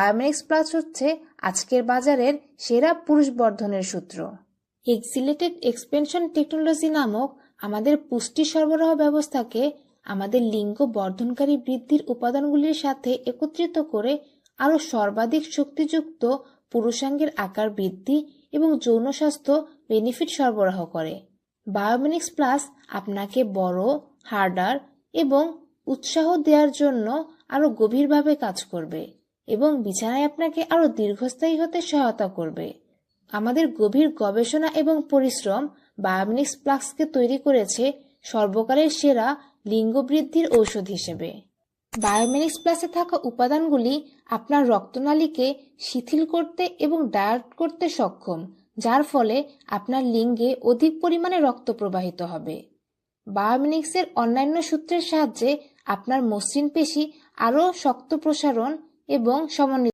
বায়োমেনিক্স plus হচ্ছে আজকের বাজারের সেরা পুরুষ বর্ধনের সূত্র। এক্সিলেটেড এক্সপেনশন টেকনোলজি নামক আমাদের পুষ্টি সরবরাহ ব্যবস্থাকে আমাদের লিঙ্গ বর্ধনকারী বৃদ্ধির উপাদানগুলির সাথে একত্রিত করে আরও সর্বাধিক শক্তিযুক্ত পুরুষাঙ্গের আকার বৃদ্ধি এবং যৌন স্বাস্থ্য বেনিফিট সরবরাহ করে। বায়োমেনিক্স প্লাস আপনাকে বড়, হার্ডার এবং উৎসাহ দেওয়ার জন্য আরও গভীরভাবে কাজ করবে এবং বিছানায় আপনাকে আরও দীর্ঘস্থায়ী হতে সহায়তা করবে। আমাদের গভীর গবেষণা এবং পরিশ্রম বায়োমেনিক্স প্লাসকে তৈরি করেছে সর্বকালের সেরা লিঙ্গ বৃদ্ধির ঔষধ হিসেবে। বায়োমেনিক্স প্লাসে থাকা উপাদানগুলি আপনার রক্তনালীকে শিথিল করতে এবং ডায়েট করতে সক্ষম, যার ফলে আপনার লিঙ্গে অধিক পরিমাণে রক্ত প্রবাহিত হবে। বায়োমেনিক্সের অন্যান্য সূত্রের সাহায্যে আপনার মসৃণ পেশি আরও শক্ত প্রসারণ এবং সমন্বিত